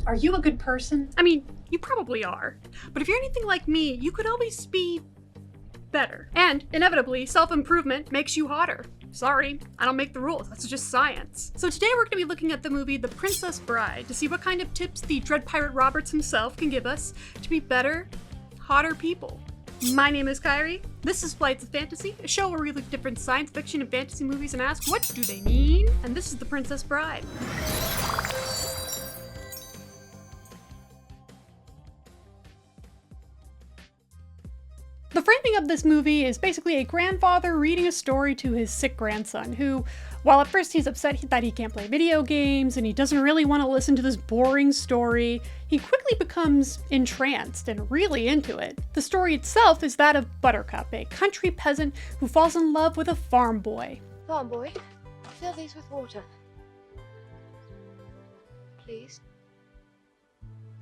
Are you a good person? I mean, you probably are. But if you're anything like me, you could always be better. And, inevitably, self-improvement makes you hotter. Sorry, I don't make the rules, that's just science. So today we're gonna be looking at the movie The Princess Bride to see what kind of tips the Dread Pirate Roberts himself can give us to be better, hotter people. My name is Kyrie. This is Flights of Fantasy, a show where we look at different science fiction and fantasy movies and ask, what do they mean? And this is The Princess Bride. The framing of this movie is basically a grandfather reading a story to his sick grandson, who, while at first he's upset that he can't play video games and he doesn't really want to listen to this boring story, he quickly becomes entranced and really into it. The story itself is that of Buttercup, a country peasant who falls in love with a farm boy. Farm boy, fill these with water. Please.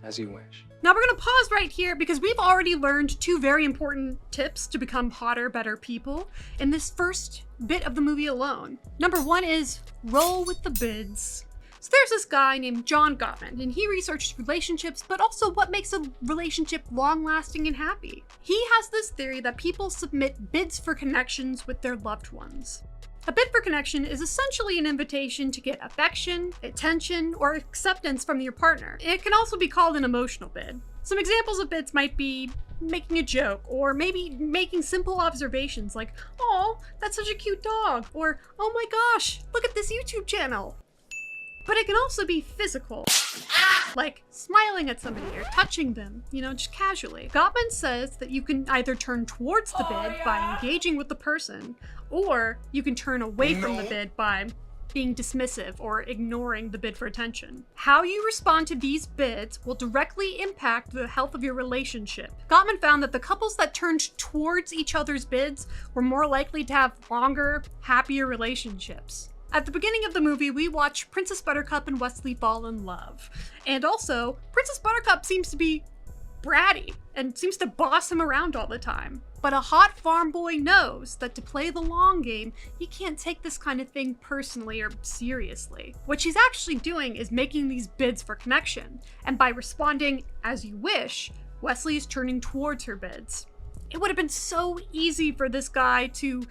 As you wish. Now we're gonna pause right here because we've already learned two very important tips to become hotter, better people in this first bit of the movie alone. Number one is roll with the bids. So there's this guy named John Gottman, and he researched relationships, but also what makes a relationship long-lasting and happy. He has this theory that people submit bids for connections with their loved ones. A bid for connection is essentially an invitation to get affection, attention, or acceptance from your partner. It can also be called an emotional bid. Some examples of bids might be making a joke, or maybe making simple observations like, "Oh, that's such a cute dog," or "Oh my gosh, look at this YouTube channel." But it can also be physical, like smiling at somebody or touching them, just casually. Gottman says that you can either turn towards the bid by engaging with the person, or you can turn away from the bid by being dismissive or ignoring the bid for attention. How you respond to these bids will directly impact the health of your relationship. Gottman found that the couples that turned towards each other's bids were more likely to have longer, happier relationships. At the beginning of the movie, we watch Princess Buttercup and Westley fall in love. And also, Princess Buttercup seems to be bratty and seems to boss him around all the time. But a hot farm boy knows that to play the long game, he can't take this kind of thing personally or seriously. What she's actually doing is making these bids for connection. And by responding as you wish, Westley is turning towards her bids. It would have been so easy for this guy to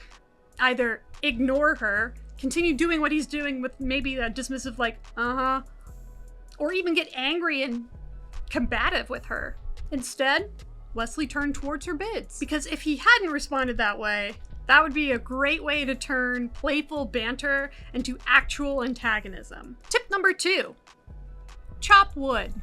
either ignore her, continue doing what he's doing with maybe a dismissive like, or even get angry and combative with her. Instead, Westley turned towards her bids. Because if he hadn't responded that way, that would be a great way to turn playful banter into actual antagonism. Tip number 2, chop wood.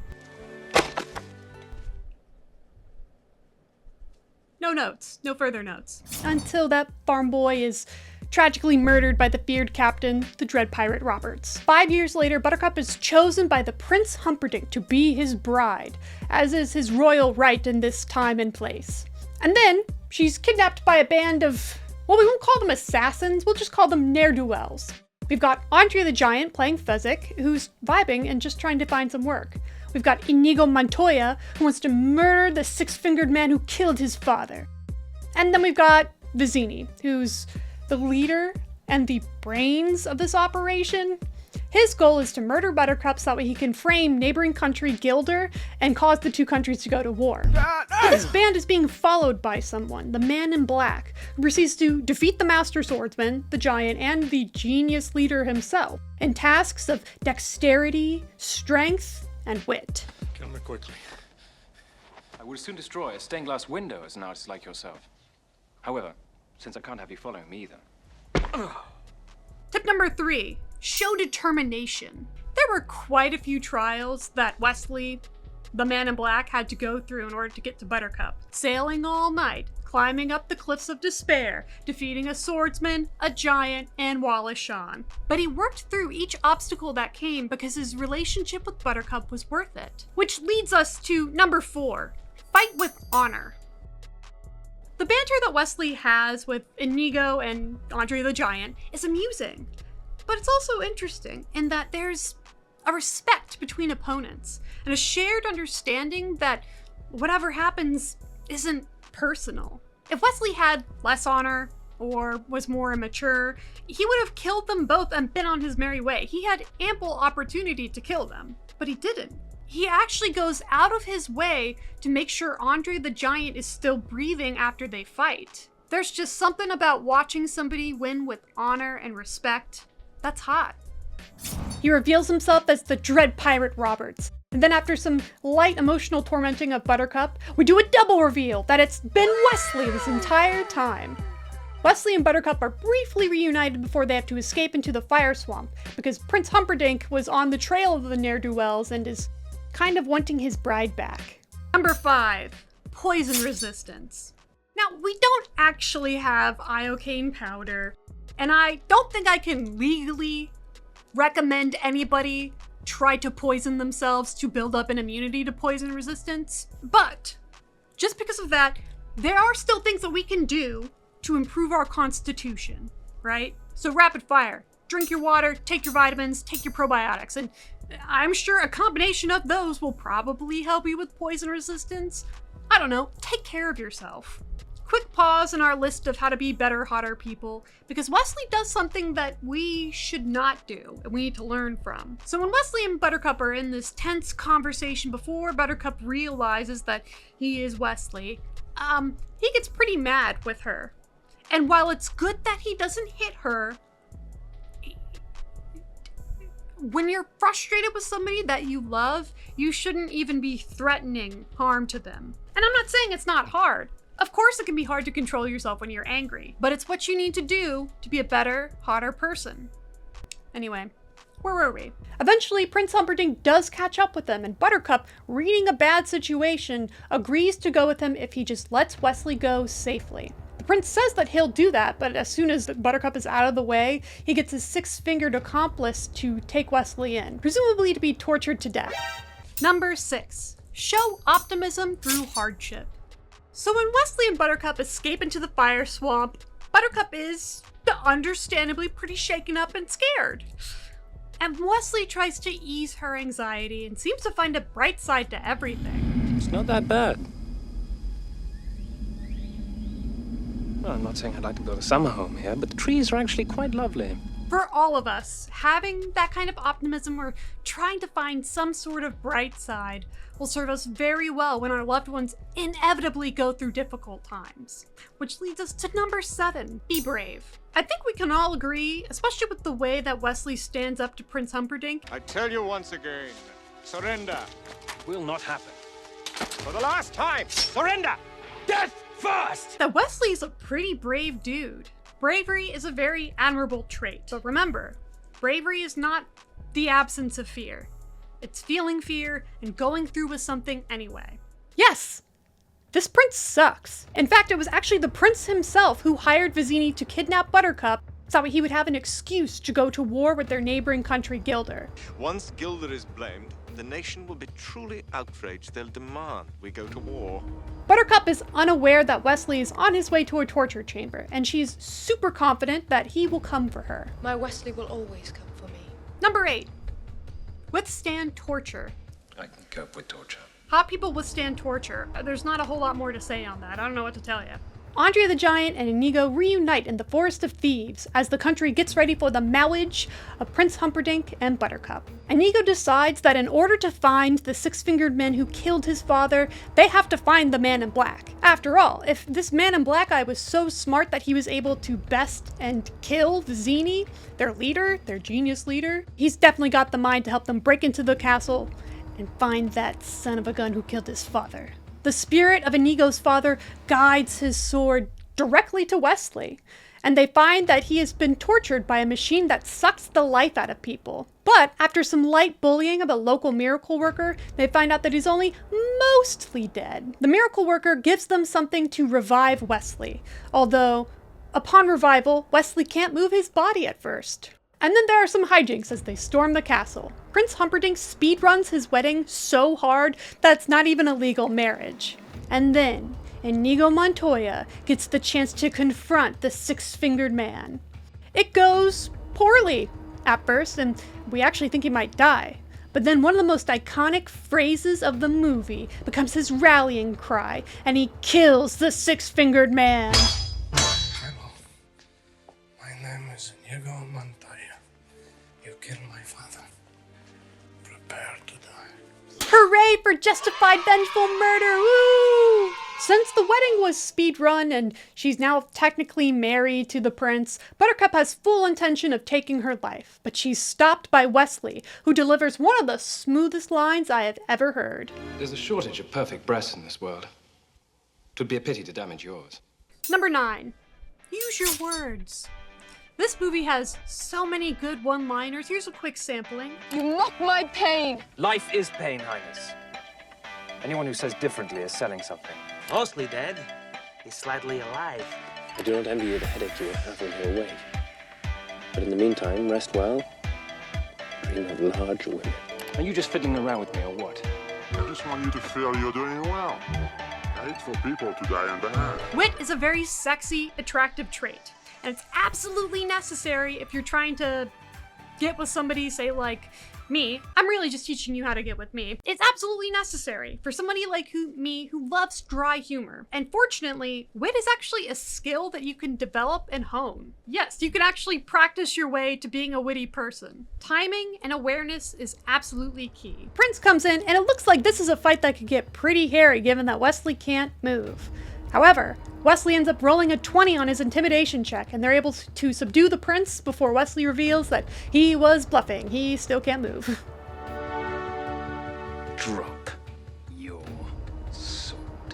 No notes, no further notes. Until that farm boy is tragically murdered by the feared captain, the Dread Pirate Roberts. 5 years later, Buttercup is chosen by the Prince Humperdinck to be his bride, as is his royal right in this time and place. And then, she's kidnapped by a band of, well, we won't call them assassins, we'll just call them ne'er-do-wells. We've got Andre the Giant playing Fezzik, who's vibing and just trying to find some work. We've got Inigo Montoya, who wants to murder the six-fingered man who killed his father. And then we've got Vizzini, who's the leader and the brains of this operation. His goal is to murder Buttercup so that way he can frame neighboring country Gilder and cause the two countries to go to war. But this band is being followed by someone, the Man in Black, who proceeds to defeat the Master Swordsman, the Giant, and the genius leader himself, in tasks of dexterity, strength, and wit. Kill me quickly. I would soon destroy a stained glass window as an artist like yourself. However, since I can't have you following me either. Tip number 3, show determination. There were quite a few trials that Westley, the Man in Black, had to go through in order to get to Buttercup. Sailing all night, climbing up the cliffs of despair, defeating a swordsman, a giant, and Wallace Shawn. But he worked through each obstacle that came because his relationship with Buttercup was worth it. Which leads us to number 4, fight with honor. The banter that Westley has with Inigo and Andre the Giant is amusing, but it's also interesting in that there's a respect between opponents and a shared understanding that whatever happens isn't personal. If Westley had less honor or was more immature, he would have killed them both and been on his merry way. He had ample opportunity to kill them, but he didn't. he actually goes out of his way to make sure Andre the Giant is still breathing after they fight. There's just something about watching somebody win with honor and respect that's hot. He reveals himself as the Dread Pirate Roberts. And then after some light emotional tormenting of Buttercup, we do a double reveal that it's been Westley this entire time. Westley and Buttercup are briefly reunited before they have to escape into the fire swamp, because Prince Humperdinck was on the trail of the ne'er-do-wells and is kind of wanting his bride back. Number 5, poison resistance. Now, we don't actually have iocane powder, and I don't think I can legally recommend anybody try to poison themselves to build up an immunity to poison resistance. But just because of that, there are still things that we can do to improve our constitution, right? So rapid fire, drink your water, take your vitamins, take your probiotics, and I'm sure a combination of those will probably help you with poison resistance. I don't know, take care of yourself. Quick pause in our list of how to be better, hotter people, because Westley does something that we should not do, and we need to learn from. So when Westley and Buttercup are in this tense conversation before Buttercup realizes that he is Westley, he gets pretty mad with her. And while it's good that he doesn't hit her, when you're frustrated with somebody that you love, you shouldn't even be threatening harm to them. And I'm not saying it's not hard. Of course it can be hard to control yourself when you're angry, but it's what you need to do to be a better, hotter person. Anyway, where were we? Eventually, Prince Humperdinck does catch up with them, and Buttercup, reading a bad situation, agrees to go with him if he just lets Westley go safely. The prince says that he'll do that, but as soon as Buttercup is out of the way, he gets his six-fingered accomplice to take Westley in, presumably to be tortured to death. Number 6. Show optimism through hardship. So when Westley and Buttercup escape into the fire swamp, Buttercup is understandably pretty shaken up and scared. And Westley tries to ease her anxiety and seems to find a bright side to everything. It's not that bad. Well, I'm not saying I'd like to build a summer home here, but the trees are actually quite lovely. For all of us, having that kind of optimism or trying to find some sort of bright side will serve us very well when our loved ones inevitably go through difficult times. Which leads us to number 7, be brave. I think we can all agree, especially with the way that Westley stands up to Prince Humperdinck. I tell you once again, surrender. Will not happen. For the last time, surrender! Death first! That Westley is a pretty brave dude. Bravery is a very admirable trait, but remember, bravery is not the absence of fear. It's feeling fear and going through with something anyway. Yes! This prince sucks. In fact, it was actually the prince himself who hired Vizzini to kidnap Buttercup so that he would have an excuse to go to war with their neighboring country, Gilder. Once Gilder is blamed, the nation will be truly outraged. They'll demand we go to war. Buttercup is unaware that Westley is on his way to a torture chamber, and she's super confident that he will come for her. My Westley will always come for me. Number 8. Withstand torture. I can cope with torture. Hot people withstand torture. There's not a whole lot more to say on that. I don't know what to tell you. Andre the Giant and Inigo reunite in the Forest of Thieves as the country gets ready for the marriage of Prince Humperdinck and Buttercup. Inigo decides that in order to find the six-fingered men who killed his father, they have to find the Man in Black. After all, if this Man in Black Eye was so smart that he was able to best and kill Vizzini, their leader, their genius leader, he's definitely got the mind to help them break into the castle and find that son of a gun who killed his father. The spirit of Inigo's father guides his sword directly to Westley, and they find that he has been tortured by a machine that sucks the life out of people. But after some light bullying of a local miracle worker, they find out that he's only mostly dead. The miracle worker gives them something to revive Westley, although upon revival, Westley can't move his body at first. And then there are some hijinks as they storm the castle. Prince Humperdinck speedruns his wedding so hard that it's not even a legal marriage. And then Inigo Montoya gets the chance to confront the six-fingered man. It goes poorly at first, and we actually think he might die. But then one of the most iconic phrases of the movie becomes his rallying cry, and he kills the six-fingered man. Hello. My name is Inigo Montoya. You killed my father. Prepare to die. Hooray for justified vengeful murder! Woo! Since the wedding was speedrun and she's now technically married to the prince, Buttercup has full intention of taking her life, but she's stopped by Westley, who delivers one of the smoothest lines I have ever heard. There's a shortage of perfect breasts in this world. 'Twould be a pity to damage yours. Number 9. Use your words. This movie has so many good one-liners. Here's a quick sampling. You mock my pain. Life is pain, Highness. Anyone who says differently is selling something. Mostly dead. He's slightly alive. I do not envy you the headache you will have when you awake. But in the meantime, rest well. Dream of larger women. Are you just fiddling around with me or what? I just want you to feel you're doing well. I hate for people to die in bed. Wit is a very sexy, attractive trait, and it's absolutely necessary if you're trying to get with somebody, say like me. I'm really just teaching you how to get with me. It's absolutely necessary for somebody like me who loves dry humor. And fortunately, wit is actually a skill that you can develop and hone. Yes, you can actually practice your way to being a witty person. Timing and awareness is absolutely key. Prince comes in, and it looks like this is a fight that could get pretty hairy given that Westley can't move. However, Westley ends up rolling a 20 on his intimidation check, and they're able to subdue the prince before Westley reveals that he was bluffing. He still can't move. Drop your sword.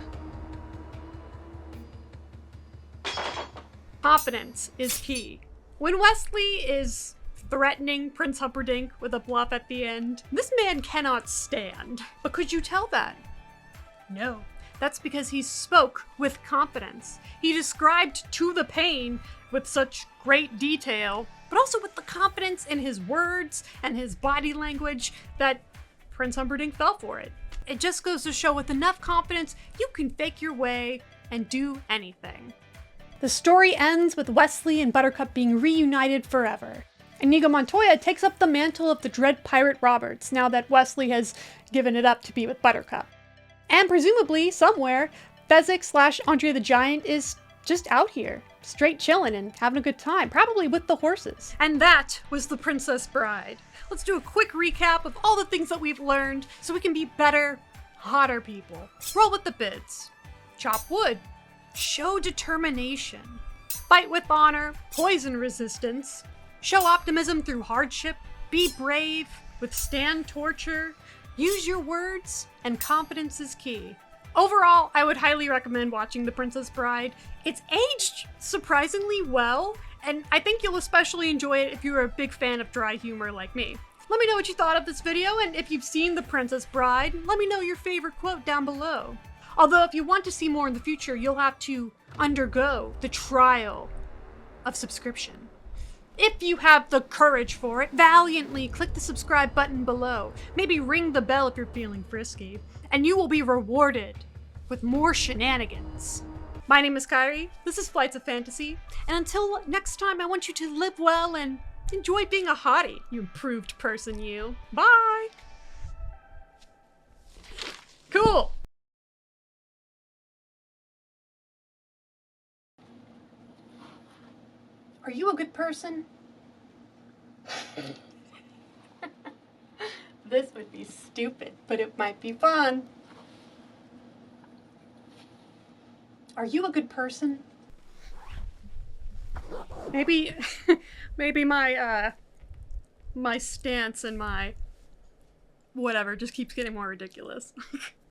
Confidence is key. When Westley is threatening Prince Humperdinck with a bluff at the end, this man cannot stand. But could you tell that? No. That's because he spoke with confidence. He described to the pain with such great detail, but also with the confidence in his words and his body language that Prince Humperdinck fell for it. It just goes to show with enough confidence, you can fake your way and do anything. The story ends with Westley and Buttercup being reunited forever. Inigo Montoya takes up the mantle of the Dread Pirate Roberts now that Westley has given it up to be with Buttercup. And presumably, somewhere, Fezzik / Andre the Giant is just out here, straight chilling and having a good time, probably with the horses. And that was The Princess Bride. Let's do a quick recap of all the things that we've learned so we can be better, hotter people. Roll with the bids. Chop wood. Show determination. Fight with honor. Poison resistance. Show optimism through hardship. Be brave. Withstand torture. Use your words, and confidence is key. Overall, I would highly recommend watching The Princess Bride. It's aged surprisingly well, and I think you'll especially enjoy it if you're a big fan of dry humor like me. Let me know what you thought of this video, and if you've seen The Princess Bride, let me know your favorite quote down below. Although if you want to see more in the future, you'll have to undergo the trial of subscription. If you have the courage for it, valiantly click the subscribe button below. Maybe ring the bell if you're feeling frisky, and you will be rewarded with more shenanigans. My name is Kyrie, this is Flights of Fantasy, and until next time, I want you to live well and enjoy being a hottie, you improved person you. Bye! Cool! Are you a good person? This would be stupid, but it might be fun. Are you a good person? Maybe, maybe my stance and my whatever just keeps getting more ridiculous.